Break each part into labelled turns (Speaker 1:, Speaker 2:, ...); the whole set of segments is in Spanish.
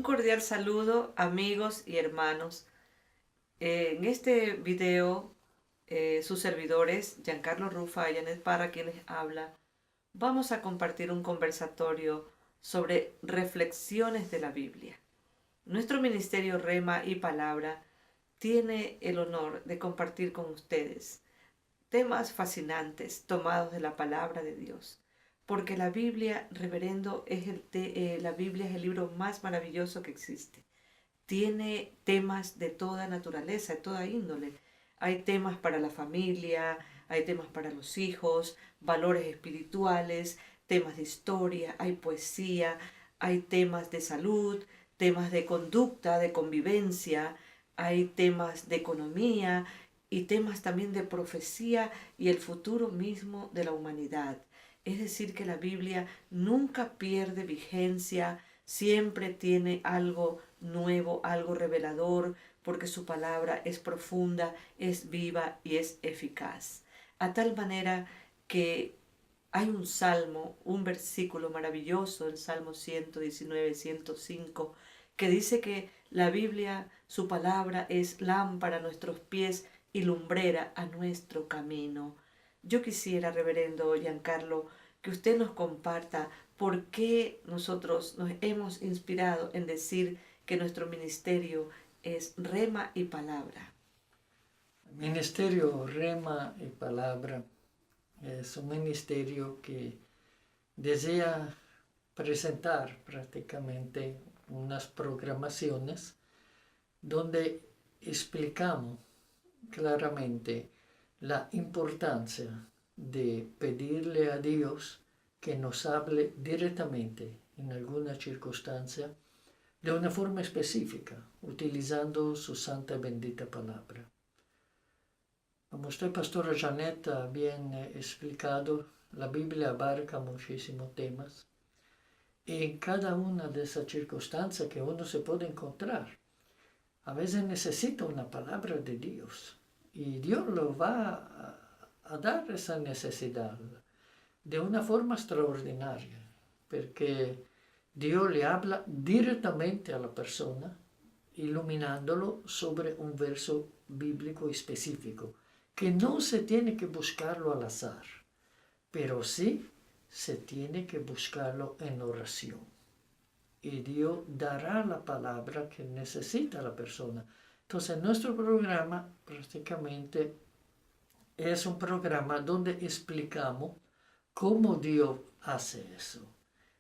Speaker 1: Un cordial saludo, amigos y hermanos. En este video, sus servidores, Giancarlo Rufa y Janet Parra, quienes habla, vamos a compartir un conversatorio sobre reflexiones de la Biblia. Nuestro ministerio Rema y Palabra tiene el honor de compartir con ustedes temas fascinantes tomados de la palabra de Dios. Porque la Biblia, reverendo, la Biblia es el libro más maravilloso que existe. Tiene temas de toda naturaleza, de toda índole. Hay temas para la familia, hay temas para los hijos, valores espirituales, temas de historia, hay poesía, hay temas de salud, temas de conducta, de convivencia, hay temas de economía y temas también de profecía y el futuro mismo de la humanidad. Es decir, que la Biblia nunca pierde vigencia, siempre tiene algo nuevo, algo revelador, porque su palabra es profunda, es viva y es eficaz. A tal manera que hay un salmo, un versículo maravilloso, el Salmo 119, 105, que dice que la Biblia, su palabra, es lámpara a nuestros pies y lumbrera a nuestro camino. Yo quisiera, reverendo Giancarlo, que usted nos comparta por qué nosotros nos hemos inspirado en decir que nuestro ministerio es Rema y Palabra.
Speaker 2: Ministerio Rema y Palabra es un ministerio que desea presentar prácticamente unas programaciones donde explicamos claramente la importancia de pedirle a Dios que nos hable directamente en alguna circunstancia de una forma específica, utilizando su santa y bendita palabra. Como usted, Pastora Janet, ha bien explicado, la Biblia abarca muchísimos temas y en cada una de esas circunstancias que uno se puede encontrar, a veces necesita una palabra de Dios y Dios lo va a dar esa necesidad de una forma extraordinaria, porque Dios le habla directamente a la persona, iluminándolo sobre un verso bíblico específico, que no se tiene que buscarlo al azar, pero sí se tiene que buscarlo en oración. Y Dios dará la palabra que necesita la persona. Entonces, nuestro programa prácticamente es un programa donde explicamos cómo Dios hace eso.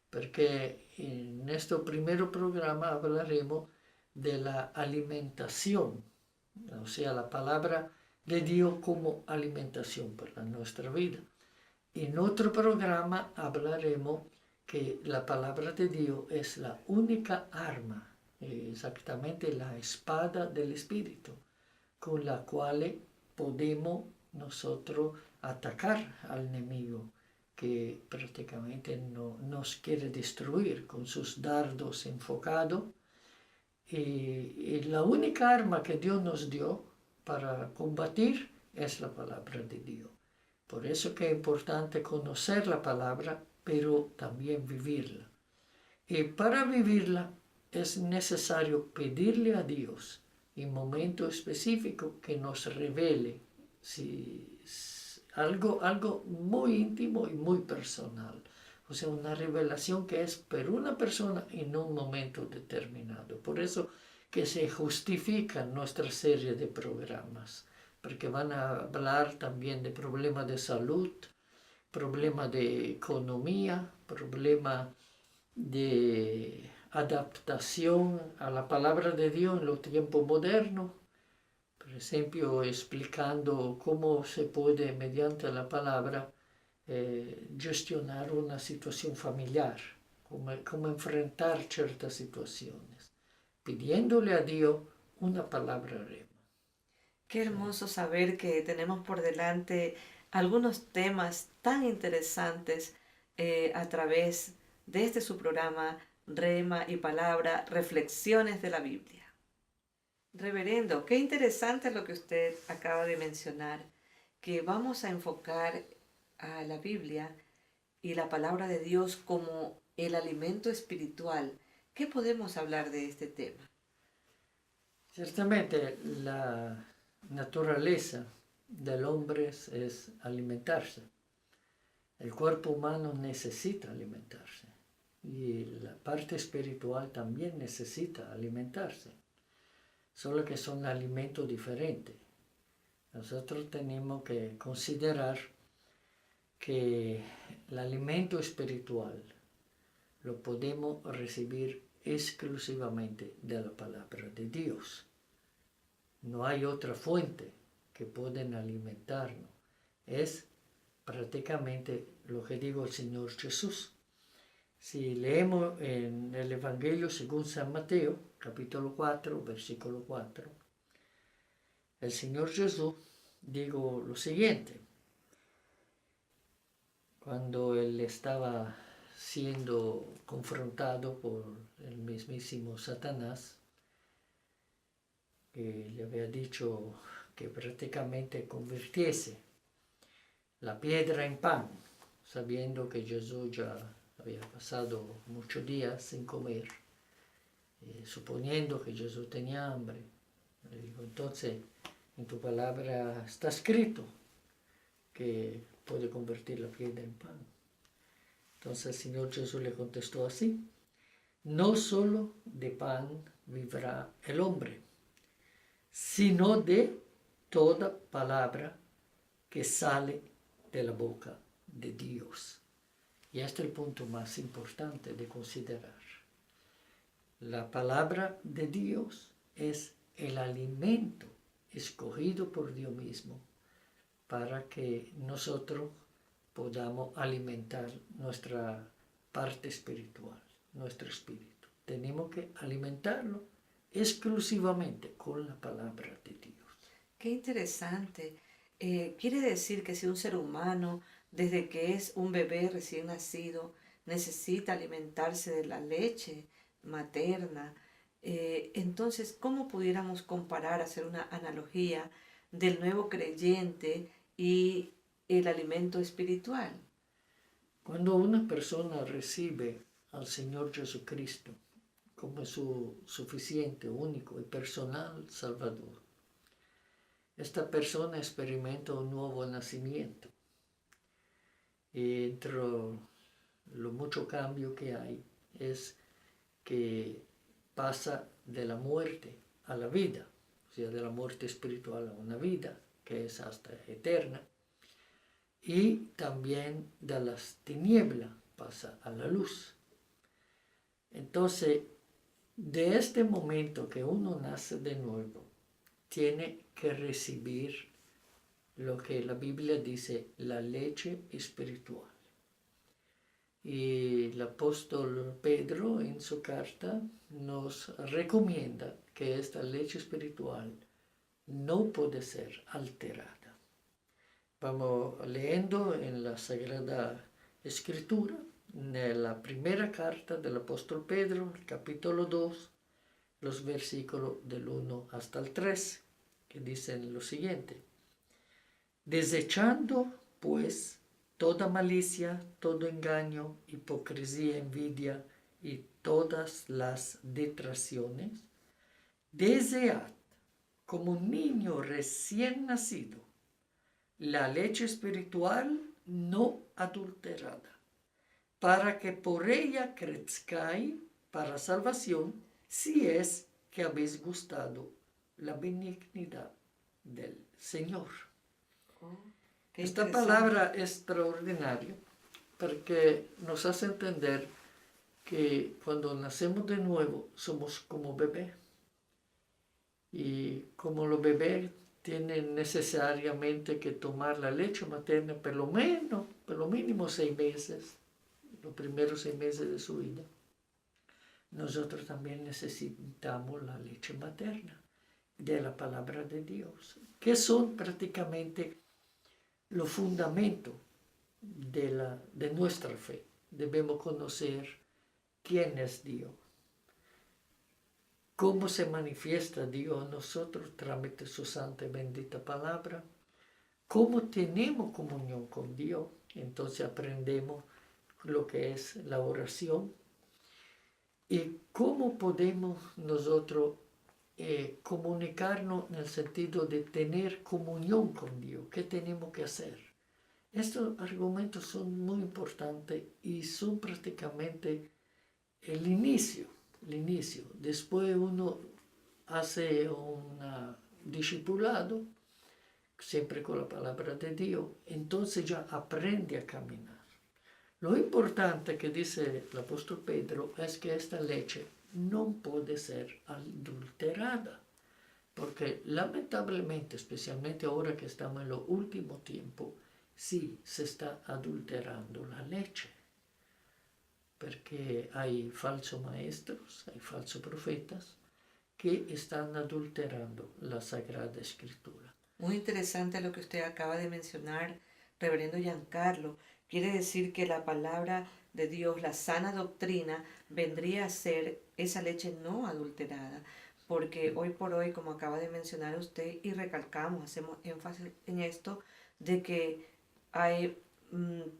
Speaker 2: Porque en este primer programa hablaremos de la alimentación, o sea, la palabra de Dios como alimentación para nuestra vida. En otro programa hablaremos que la palabra de Dios es la única arma, exactamente la espada del Espíritu, con la cual podemos nosotros atacar al enemigo que prácticamente nos quiere destruir con sus dardos enfocados. Y la única arma que Dios nos dio para combatir es la palabra de Dios. Por eso que es importante conocer la palabra, pero también vivirla. Y para vivirla es necesario pedirle a Dios en momento específico que nos revele algo muy íntimo y muy personal. O sea, una revelación que es por una persona en un momento determinado. Por eso que se justifica nuestra serie de programas, porque van a hablar también de problemas de salud, problemas de economía, problemas de adaptación a la palabra de Dios en los tiempos modernos. Por ejemplo, explicando cómo se puede, mediante la palabra, gestionar una situación familiar, cómo enfrentar ciertas situaciones, pidiéndole a Dios una palabra rema.
Speaker 1: Qué hermoso saber que tenemos por delante algunos temas tan interesantes a través de este su programa Rema y Palabra, Reflexiones de la Biblia. Reverendo, qué interesante lo que usted acaba de mencionar, que vamos a enfocar a la Biblia y la palabra de Dios como el alimento espiritual ¿Qué podemos hablar de este tema?
Speaker 2: Ciertamente la naturaleza del hombre es alimentarse. El cuerpo humano necesita alimentarse y la parte espiritual también necesita alimentarse, solo que son alimentos diferentes. Nosotros tenemos que considerar que el alimento espiritual lo podemos recibir exclusivamente de la palabra de Dios. No hay otra fuente que pueda alimentarnos. Es prácticamente lo que dijo el Señor Jesús. Si leemos en el Evangelio según San Mateo, capítulo 4, versículo 4, el Señor Jesús dijo lo siguiente. Cuando él estaba siendo confrontado por el mismísimo Satanás, que le había dicho que prácticamente convirtiese la piedra en pan, sabiendo que Jesús ya había pasado muchos días sin comer, suponiendo que Jesús tenía hambre. Le dijo, entonces, en tu palabra está escrito que puede convertir la piedra en pan. Entonces el Señor Jesús le contestó así, no solo de pan vivirá el hombre, sino de toda palabra que sale de la boca de Dios. Y este es el punto más importante de considerar. La palabra de Dios es el alimento escogido por Dios mismo para que nosotros podamos alimentar nuestra parte espiritual, nuestro espíritu. Tenemos que alimentarlo exclusivamente con la palabra de Dios.
Speaker 1: Qué interesante. Quiere decir que si un ser humano, desde que es un bebé recién nacido, necesita alimentarse de la leche materna, entonces, ¿cómo pudiéramos comparar, hacer una analogía del nuevo creyente y el alimento espiritual?
Speaker 2: Cuando una persona recibe al Señor Jesucristo como su suficiente, único y personal Salvador, esta persona experimenta un nuevo nacimiento. Y entre lo mucho cambio que hay es que pasa de la muerte a la vida, o sea, de la muerte espiritual a una vida que es hasta eterna, y también de las tinieblas pasa a la luz. Entonces, de este momento que uno nace de nuevo, tiene que recibir lo que la Biblia dice, la leche espiritual. Y el apóstol Pedro en su carta nos recomienda que esta leche espiritual no puede ser alterada. Vamos leyendo en la Sagrada Escritura, en la primera carta del apóstol Pedro, el capítulo 2, los versículos del 1 hasta el 3, que dicen lo siguiente. Desechando, pues, toda malicia, todo engaño, hipocresía, envidia y todas las detracciones, desead, como un niño recién nacido, la leche espiritual no adulterada, para que por ella crezcáis para salvación, si es que habéis gustado la benignidad del Señor. Esta palabra es extraordinaria porque nos hace entender que cuando nacemos de nuevo somos como bebés. Y como los bebés tienen necesariamente que tomar la leche materna por lo mínimo 6 meses, los primeros 6 meses de su vida, nosotros también necesitamos la leche materna de la palabra de Dios, que son prácticamente los fundamentos de nuestra fe. Debemos conocer quién es Dios, cómo se manifiesta Dios a nosotros a través de su santa y bendita palabra, cómo tenemos comunión con Dios. Entonces aprendemos lo que es la oración ¿Y cómo podemos nosotros comunicarnos en el sentido de tener comunión con Dios? ¿Qué tenemos que hacer? Estos argumentos son muy importantes y son prácticamente el inicio, el inicio. Después uno hace un discipulado, siempre con la palabra de Dios, entonces ya aprende a caminar. Lo importante que dice el apóstol Pedro es que esta leche no puede ser adulterada, porque lamentablemente, especialmente ahora que estamos en los últimos tiempos, sí se está adulterando la leche, porque hay falsos maestros, hay falsos profetas que están adulterando la Sagrada Escritura.
Speaker 1: Muy interesante lo que usted acaba de mencionar, reverendo Giancarlo. Quiere decir que la palabra de Dios, la sana doctrina, vendría a ser esa leche no adulterada. Porque hoy por hoy, como acaba de mencionar usted, y recalcamos, hacemos énfasis en esto, de que hay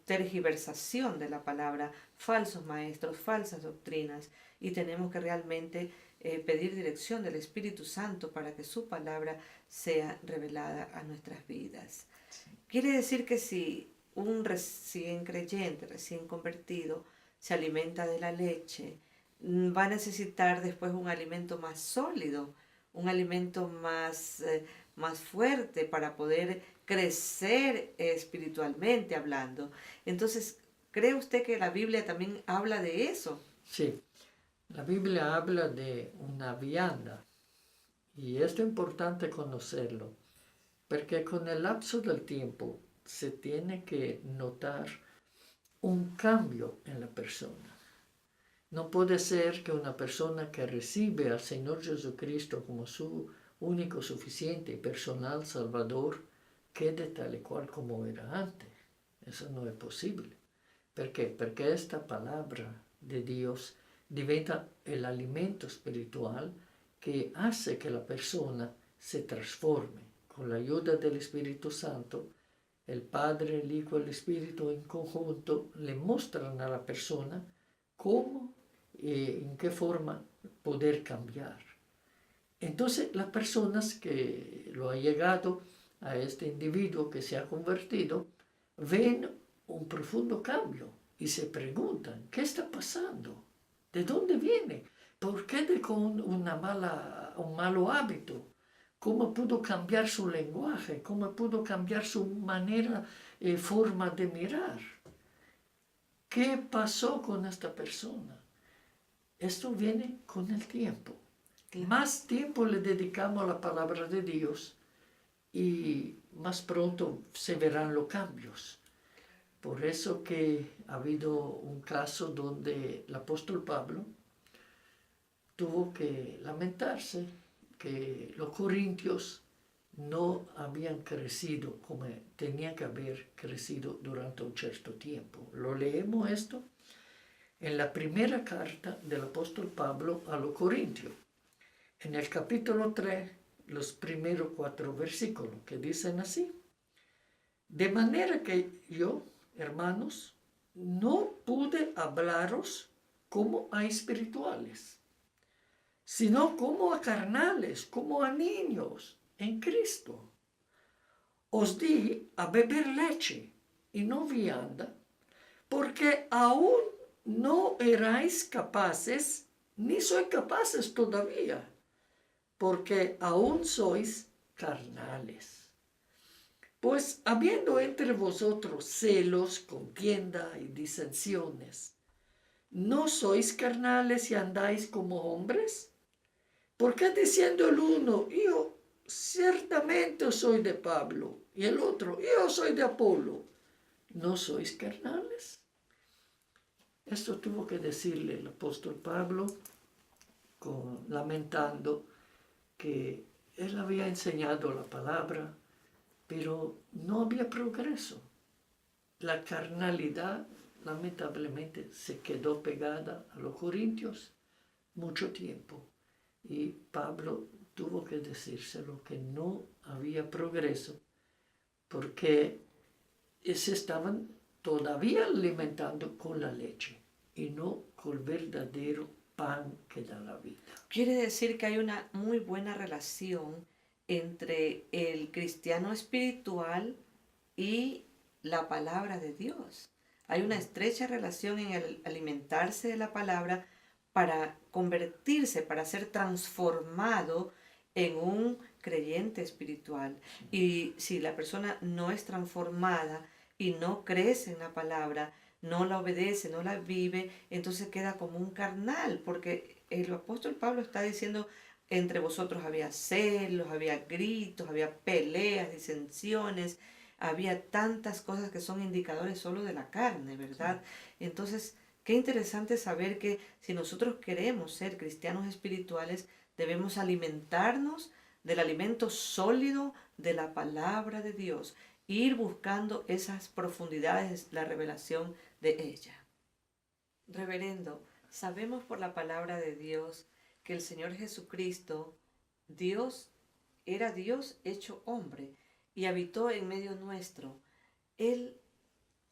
Speaker 1: tergiversación de la palabra, falsos maestros, falsas doctrinas, y tenemos que realmente pedir dirección del Espíritu Santo para que su palabra sea revelada a nuestras vidas. Quiere decir que si un recién creyente, recién convertido, se alimenta de la leche, va a necesitar después un alimento más sólido, un alimento más fuerte para poder crecer espiritualmente hablando. Entonces, ¿cree usted que la Biblia también habla de eso?
Speaker 2: Sí, la Biblia habla de una vianda y esto es importante conocerlo, porque con el lapso del tiempo se tiene que notar un cambio en la persona. No puede ser que una persona que recibe al Señor Jesucristo como su único, suficiente y personal Salvador quede tal y cual como era antes. Eso no es posible. ¿Por qué? Porque esta palabra de Dios diventa el alimento espiritual que hace que la persona se transforme. Con la ayuda del Espíritu Santo, el Padre, el Hijo y el Espíritu en conjunto le muestran a la persona cómo y en qué forma poder cambiar. Entonces las personas que lo han llegado a este individuo que se ha convertido ven un profundo cambio y se preguntan, ¿qué está pasando? ¿De dónde viene? ¿Por qué dejó un malo hábito? ¿Cómo pudo cambiar su lenguaje? ¿Cómo pudo cambiar su manera, forma de mirar? ¿Qué pasó con esta persona? Esto viene con el tiempo.
Speaker 1: Claro.
Speaker 2: Más tiempo le dedicamos a la palabra de Dios y más pronto se verán los cambios. Por eso que ha habido un caso donde el apóstol Pablo tuvo que lamentarse que los corintios no habían crecido como tenían que haber crecido durante un cierto tiempo. Lo leemos esto en la primera carta del apóstol Pablo a los corintios, en el capítulo 3, los primeros 4 versículos, que dicen así: de manera que yo, hermanos, no pude hablaros como a espirituales, sino como a carnales, como a niños en Cristo. Os di a beber leche y no vianda, porque aún no erais capaces, ni sois capaces todavía, porque aún sois carnales. Pues habiendo entre vosotros celos, contienda y disensiones, ¿no sois carnales y andáis como hombres? ¿Por qué diciendo el uno, yo ciertamente soy de Pablo, y el otro, yo soy de Apolo, ¿no sois carnales? Esto tuvo que decirle el apóstol Pablo, lamentando que él había enseñado la palabra, pero no había progreso. La carnalidad, lamentablemente, se quedó pegada a los corintios mucho tiempo. Y Pablo tuvo que decírselo que no había progreso porque se estaban todavía alimentando con la leche y no con el verdadero pan que da la vida.
Speaker 1: Quiere decir que hay una muy buena relación entre el cristiano espiritual y la palabra de Dios. Hay una estrecha relación en el alimentarse de la palabra para convertirse, para ser transformado en un creyente espiritual. Y si la persona no es transformada y no crece en la palabra, no la obedece, no la vive, entonces queda como un carnal, porque el apóstol Pablo está diciendo, entre vosotros había celos, había gritos, había peleas, disensiones, había tantas cosas que son indicadores solo de la carne, ¿verdad? Entonces, qué interesante saber que si nosotros queremos ser cristianos espirituales, debemos alimentarnos del alimento sólido de la palabra de Dios, e ir buscando esas profundidades, la revelación de ella. Reverendo, sabemos por la palabra de Dios que el Señor Jesucristo, Dios, era Dios hecho hombre y habitó en medio nuestro. Él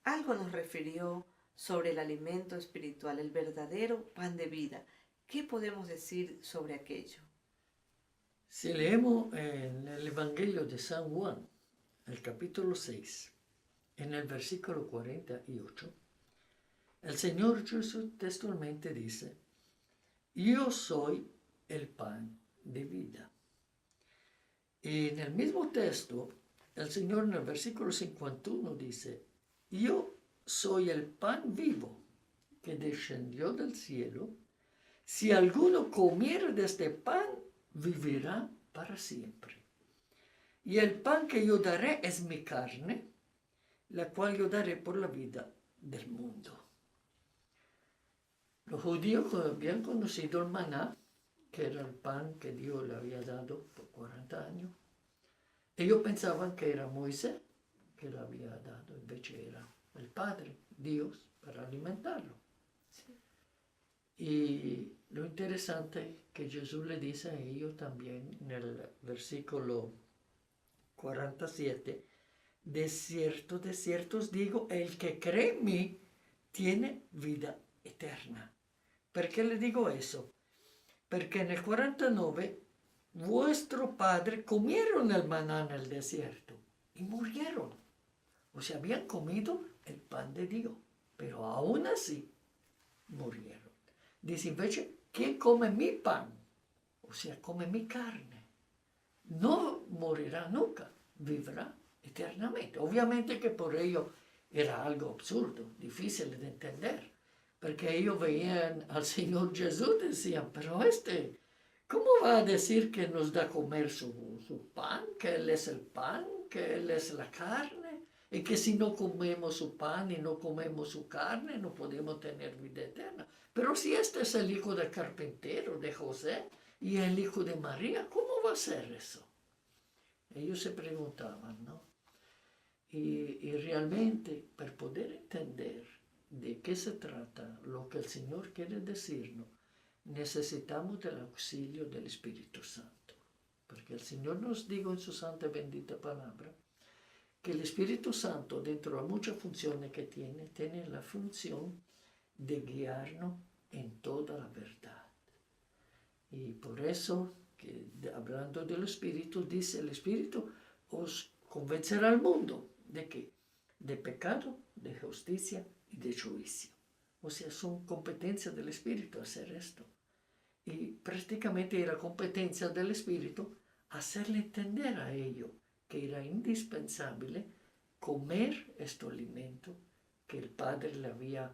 Speaker 1: algo nos refirió sobre el alimento espiritual, el verdadero pan de vida. ¿Qué podemos decir sobre aquello?
Speaker 2: Si leemos en el Evangelio de San Juan, el capítulo 6, en el versículo 48, el Señor Jesús textualmente dice, yo soy el pan de vida. Y en el mismo texto, el Señor en el versículo 51 dice, yo soy el pan vivo que descendió del cielo. Si alguno comiere de este pan, vivirá para siempre. Y el pan que yo daré es mi carne, la cual yo daré por la vida del mundo. Los judíos habían conocido el maná, que era el pan que Dios le había dado por 40 años. Ellos pensaban que era Moisés que le había dado, en vez de era el Padre, Dios, para alimentarlo.
Speaker 1: Sí.
Speaker 2: Y lo interesante es que Jesús le dice a ellos también en el versículo 47, de cierto os digo, el que cree en mí tiene vida eterna. ¿Por qué le digo eso? Porque en el 49 vuestro padre comieron el maná en el desierto y murieron. O sea, habían comido el pan de Dios, pero aún así murieron. Dice, invece, ¿quién come mi pan? O sea, come mi carne. No morirá nunca, vivirá eternamente. Obviamente que por ello era algo absurdo, difícil de entender, porque ellos veían al Señor Jesús y decían, pero ¿cómo va a decir que nos da a comer su pan, que Él es el pan, que Él es la carne? Y que si no comemos su pan y no comemos su carne, no podemos tener vida eterna. Pero si este es el hijo del carpintero, de José, y el hijo de María, ¿cómo va a ser eso? Ellos se preguntaban, ¿no? Y realmente, para poder entender de qué se trata, lo que el Señor quiere decirnos, necesitamos del auxilio del Espíritu Santo. Porque el Señor nos dijo en su santa y bendita palabra, que el Espíritu Santo, dentro de muchas funciones que tiene la función de guiarnos en toda la verdad. Y por eso, hablando del Espíritu, dice el Espíritu os convencerá al mundo de qué? De pecado, de justicia y de juicio. O sea, son competencias del Espíritu hacer esto. Y prácticamente era competencia del Espíritu hacerle entender a ellos que era indispensable comer este alimento que el Padre le había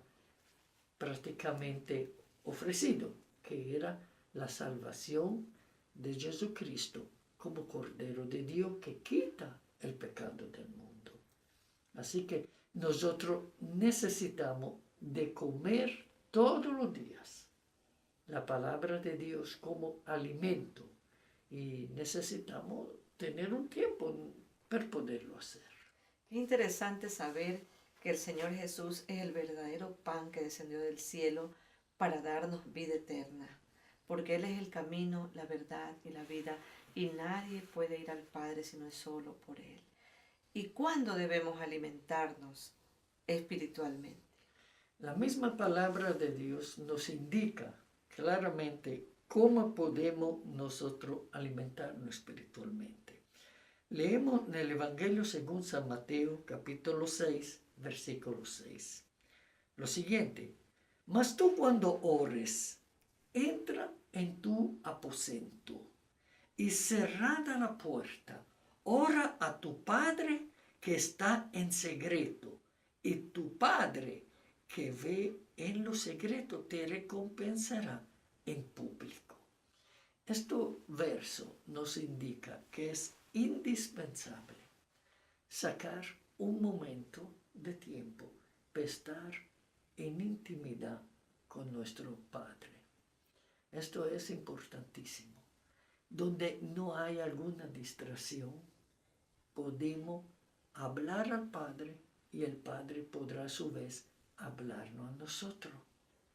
Speaker 2: prácticamente ofrecido, que era la salvación de Jesucristo como Cordero de Dios que quita el pecado del mundo. Así que nosotros necesitamos de comer todos los días la palabra de Dios como alimento y necesitamos tener un tiempo para poderlo hacer.
Speaker 1: Es interesante saber que el Señor Jesús es el verdadero pan que descendió del cielo para darnos vida eterna, porque Él es el camino, la verdad y la vida, y nadie puede ir al Padre si no es solo por Él. ¿Y cuándo debemos alimentarnos espiritualmente?
Speaker 2: La misma palabra de Dios nos indica claramente cómo podemos nosotros alimentarnos espiritualmente. Leemos en el Evangelio según San Mateo, capítulo 6, versículo 6. Lo siguiente: mas tú cuando ores, entra en tu aposento y cerrada la puerta, ora a tu Padre que está en secreto, y tu Padre que ve en lo secreto te recompensará en público. Este verso nos indica que es indispensable sacar un momento de tiempo para estar en intimidad con nuestro Padre. Esto es importantísimo. Donde no hay alguna distracción, podemos hablar al Padre y el Padre podrá a su vez hablarnos a nosotros,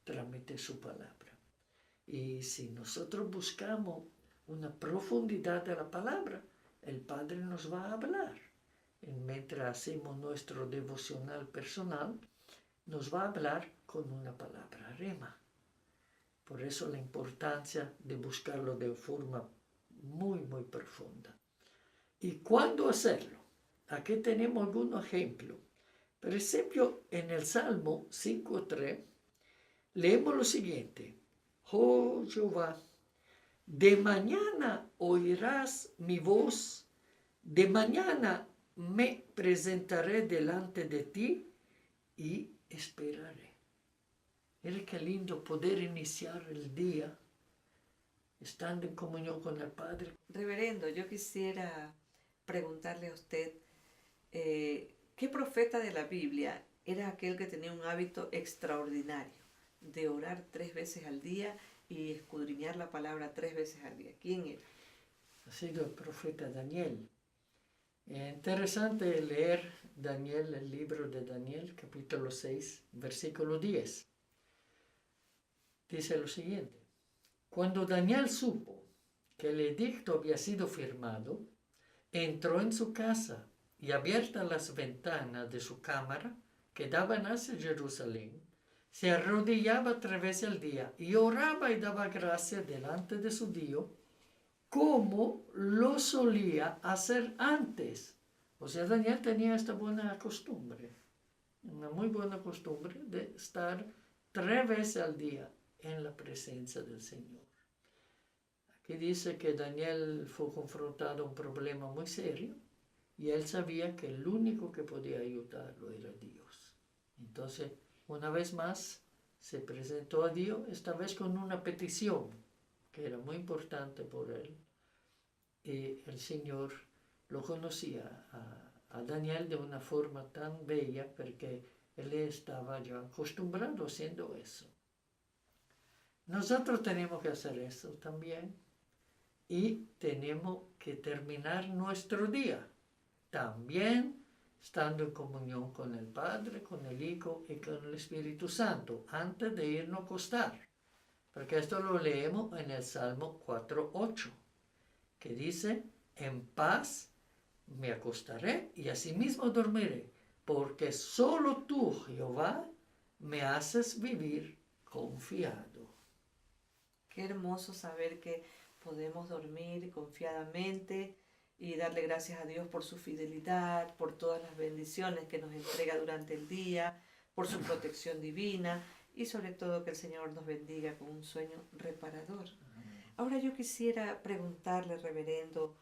Speaker 2: trámite su palabra. Y si nosotros buscamos una profundidad de la palabra, el Padre nos va a hablar. Y mientras hacemos nuestro devocional personal, nos va a hablar con una palabra rema. Por eso la importancia de buscarlo de forma muy, muy profunda. ¿Y cuándo hacerlo? Aquí tenemos algún ejemplo. Por ejemplo, en el Salmo 5.3, leemos lo siguiente: oh Jehová, de mañana oirás mi voz, de mañana me presentaré delante de ti y esperaré. Mira qué lindo poder iniciar el día estando en comunión con el Padre.
Speaker 1: Reverendo, yo quisiera preguntarle a usted, ¿qué profeta de la Biblia era aquel que tenía un hábito extraordinario de orar 3 veces al día y escudriñar la palabra 3 veces al día? ¿Quién era?
Speaker 2: Ha sido el profeta Daniel. Interesante leer Daniel, el libro de Daniel, capítulo 6, versículo 10. Dice lo siguiente: cuando Daniel supo que el edicto había sido firmado, entró en su casa y, abiertas las ventanas de su cámara que daban hacia Jerusalén, se arrodillaba 3 veces al día y oraba y daba gracias delante de su Dios, como lo solía hacer antes. O sea, Daniel tenía esta buena costumbre, una muy buena costumbre de estar 3 veces al día en la presencia del Señor. Aquí dice que Daniel fue confrontado a un problema muy serio y él sabía que el único que podía ayudarlo era Dios. Entonces, una vez más, se presentó a Dios, esta vez con una petición que era muy importante por él. Y el Señor lo conocía a Daniel de una forma tan bella porque él estaba ya acostumbrado haciendo eso. Nosotros tenemos que hacer eso también y tenemos que terminar nuestro día también estando en comunión con el Padre, con el Hijo y con el Espíritu Santo antes de irnos a acostar. Porque esto lo leemos en el Salmo 4.8, que dice: en paz me acostaré y asimismo dormiré, porque solo tú, Jehová, me haces vivir confiado.
Speaker 1: Qué hermoso saber que podemos dormir confiadamente y darle gracias a Dios por su fidelidad, por todas las bendiciones que nos entrega durante el día, por su protección divina y sobre todo que el Señor nos bendiga con un sueño reparador. Ahora yo quisiera preguntarle, reverendo,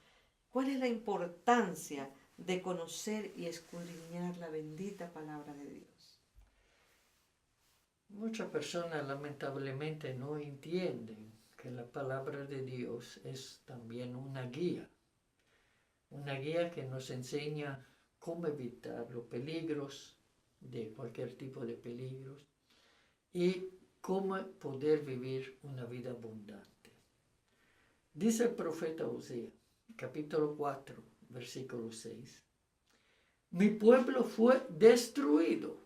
Speaker 1: ¿cuál es la importancia de conocer y escudriñar la bendita palabra de Dios?
Speaker 2: Muchas personas lamentablemente no entienden que la palabra de Dios es también una guía que nos enseña cómo evitar los peligros, de cualquier tipo de peligros, y cómo poder vivir una vida abundante. Dice el profeta Oseas, capítulo 4, versículo 6, mi pueblo fue destruido.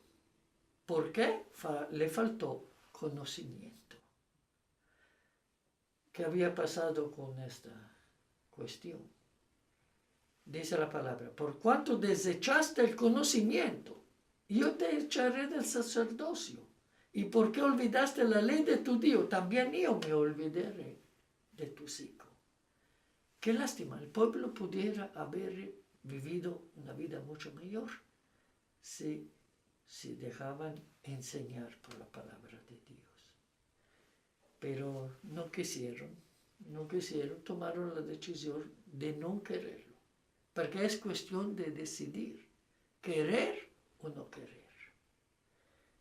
Speaker 2: ¿Por qué? Le faltó conocimiento. ¿Qué había pasado con esta cuestión? Dice la palabra: por cuanto desechaste el conocimiento, yo te echaré del sacerdocio ¿Y por qué olvidaste la ley de tu Dios? También yo me olvidaré de tus hijos. Qué lástima, el pueblo pudiera haber vivido una vida mucho mayor si dejaban enseñar por la palabra de Dios. Pero no quisieron, tomaron la decisión de no quererlo. Porque es cuestión de decidir, querer o no querer.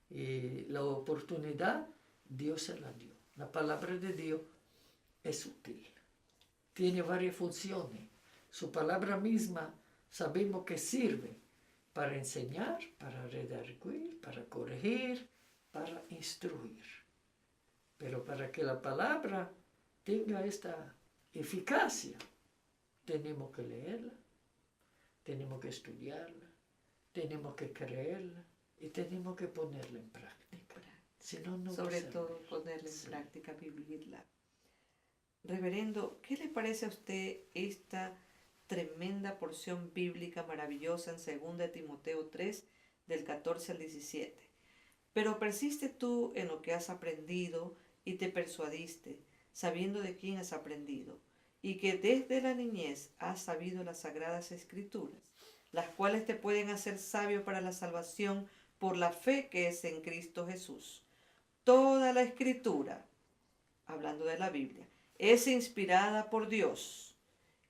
Speaker 2: Y la oportunidad Dios se la dio. La palabra de Dios es útil. Tiene varias funciones. Su palabra misma sabemos que sirve para enseñar, para redarguir, para corregir, para instruir. Pero para que la palabra tenga esta eficacia, tenemos que leerla, tenemos que estudiarla, tenemos que creerla y tenemos que ponerla en práctica. Si no, no
Speaker 1: Sobre todo ponerla en práctica, vivirla. Reverendo, ¿qué le parece a usted esta tremenda porción bíblica maravillosa en 2 Timoteo 3, del 14 al 17? Pero persiste tú en lo que has aprendido y te persuadiste, sabiendo de quién has aprendido, y que desde la niñez has sabido las sagradas escrituras, las cuales te pueden hacer sabio para la salvación por la fe que es en Cristo Jesús. Toda la escritura, hablando de la Biblia, es inspirada por Dios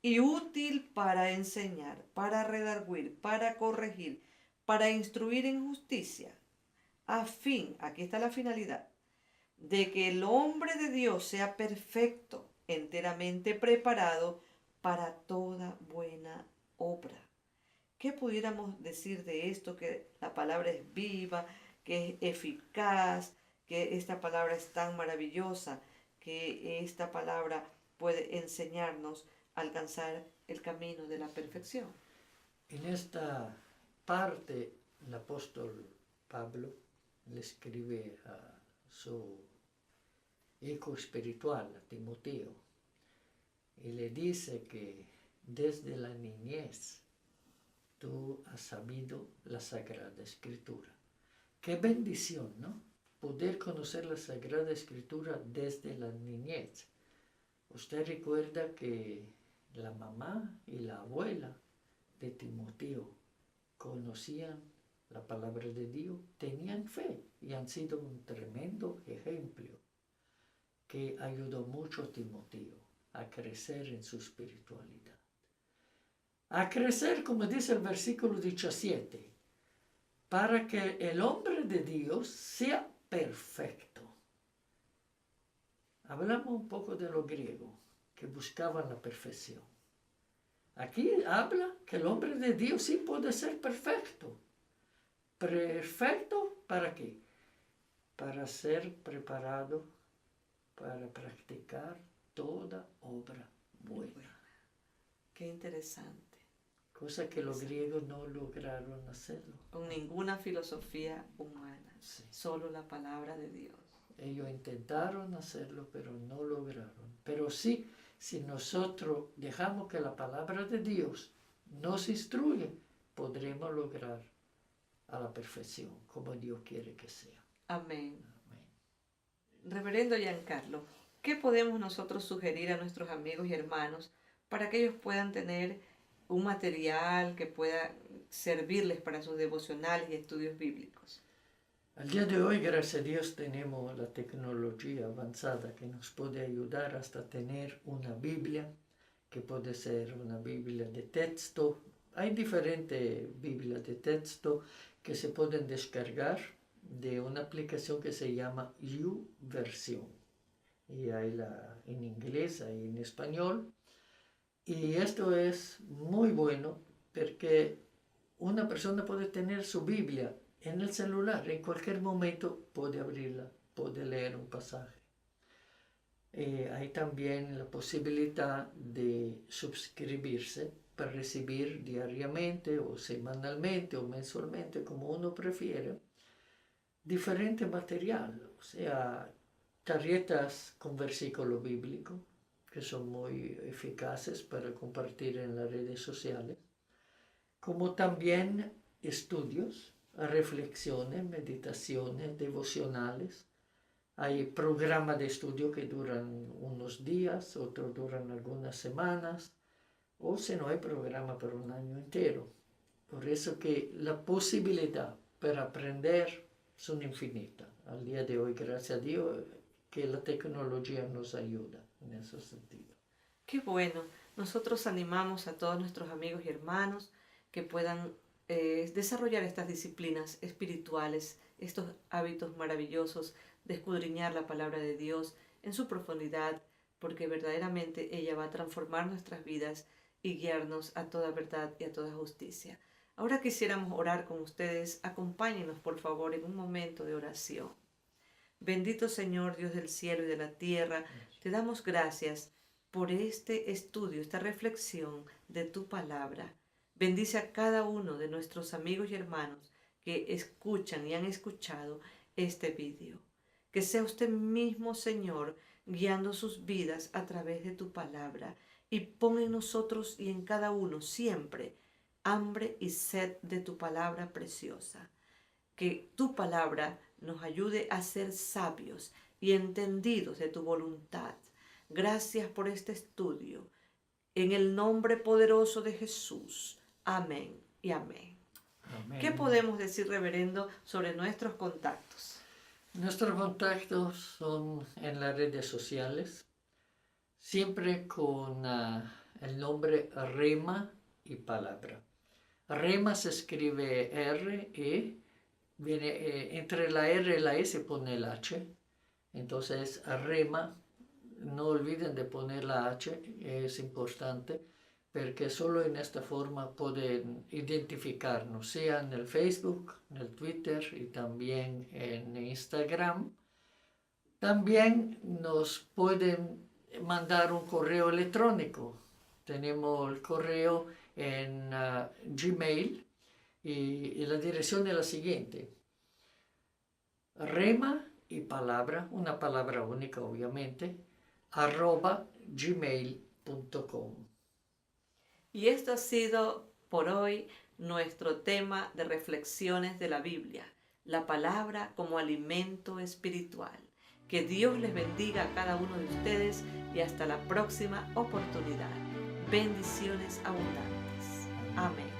Speaker 1: y útil para enseñar, para redarguir, para corregir, para instruir en justicia, a fin, aquí está la finalidad, de que el hombre de Dios sea perfecto, enteramente preparado para toda buena obra. ¿Qué pudiéramos decir de esto? Que la palabra es viva, que es eficaz, que esta palabra es tan maravillosa, que esta palabra puede enseñarnos a alcanzar el camino de la perfección.
Speaker 2: En esta parte, el apóstol Pablo le escribe a su hijo espiritual, a Timoteo, y le dice que desde la niñez tú has sabido la Sagrada Escritura. Qué bendición, ¿no? Poder conocer la Sagrada Escritura desde la niñez. Usted recuerda que la mamá y la abuela de Timoteo conocían la palabra de Dios, tenían fe y han sido un tremendo ejemplo que ayudó mucho a Timoteo a crecer en su espiritualidad. A crecer, como dice el versículo 17, para que el hombre de Dios sea perfecto. Hablamos un poco de lo griego, que buscaban la perfección. Aquí habla que el hombre de Dios sí puede ser perfecto. ¿Perfecto para qué? Para ser preparado para practicar toda obra buena.
Speaker 1: Qué interesante.
Speaker 2: Cosa que los griegos no lograron hacerlo.
Speaker 1: Con ninguna filosofía humana,
Speaker 2: Sí.
Speaker 1: Solo la palabra de Dios.
Speaker 2: Ellos intentaron hacerlo, pero no lograron. Pero sí, si nosotros dejamos que la palabra de Dios nos instruye, podremos lograr a la perfección, como Dios quiere que sea.
Speaker 1: Amén.
Speaker 2: Amén.
Speaker 1: Reverendo Giancarlo, ¿qué podemos nosotros sugerir a nuestros amigos y hermanos para que ellos puedan tener un material que pueda servirles para sus devocionales y estudios bíblicos?
Speaker 2: Al día de hoy, gracias a Dios, tenemos la tecnología avanzada que nos puede ayudar hasta tener una Biblia, que puede ser una Biblia de texto. Hay diferentes Biblias de texto que se pueden descargar de una aplicación que se llama YouVersion. Y hay en inglés, hay en español. Y esto es muy bueno porque una persona puede tener su Biblia en el celular, en cualquier momento puede abrirla, puede leer un pasaje. Hay también la posibilidad de suscribirse para recibir diariamente o semanalmente o mensualmente, como uno prefiere, diferente material, o sea, tarjetas con versículo bíblico, que son muy eficaces para compartir en las redes sociales, como también estudios reflexiones, meditaciones, devocionales. Hay programas de estudio que duran unos días, otros duran algunas semanas, o si no hay programa por un año entero. Por eso que la posibilidad para aprender son infinitas. Al día de hoy, gracias a Dios, que la tecnología nos ayuda en ese sentido.
Speaker 1: Qué bueno. Nosotros animamos a todos nuestros amigos y hermanos que puedan desarrollar estas disciplinas espirituales, estos hábitos maravillosos de escudriñar la palabra de Dios en su profundidad, porque verdaderamente ella va a transformar nuestras vidas y guiarnos a toda verdad y a toda justicia. Ahora quisiéramos orar con ustedes. Acompáñenos, por favor, en un momento de oración. Bendito Señor, Dios del cielo y de la tierra, te damos gracias por este estudio, esta reflexión de tu palabra. Bendice a cada uno de nuestros amigos y hermanos que escuchan y han escuchado este vídeo. Que sea usted mismo, Señor, guiando sus vidas a través de tu palabra, y pon en nosotros y en cada uno siempre hambre y sed de tu palabra preciosa. Que tu palabra nos ayude a ser sabios y entendidos de tu voluntad. Gracias por este estudio. En el nombre poderoso de Jesús. Amén y amén.
Speaker 2: Amén.
Speaker 1: ¿Qué podemos decir, reverendo, sobre nuestros contactos?
Speaker 2: Nuestros contactos son en las redes sociales, siempre con el nombre Rema y Palabra. Rema se escribe R-E, viene, entre la R y la E se pone el H, entonces Rema. No olviden de poner la H, es importante, porque solo en esta forma pueden identificarnos, sea en el Facebook, en el Twitter y también en Instagram. También nos pueden mandar un correo electrónico. Tenemos el correo en Gmail y la dirección es la siguiente: rema y palabra, una palabra única obviamente, @gmail.com.
Speaker 1: Y esto ha sido por hoy nuestro tema de reflexiones de la Biblia, la palabra como alimento espiritual. Que Dios les bendiga a cada uno de ustedes y hasta la próxima oportunidad. Bendiciones abundantes. Amén.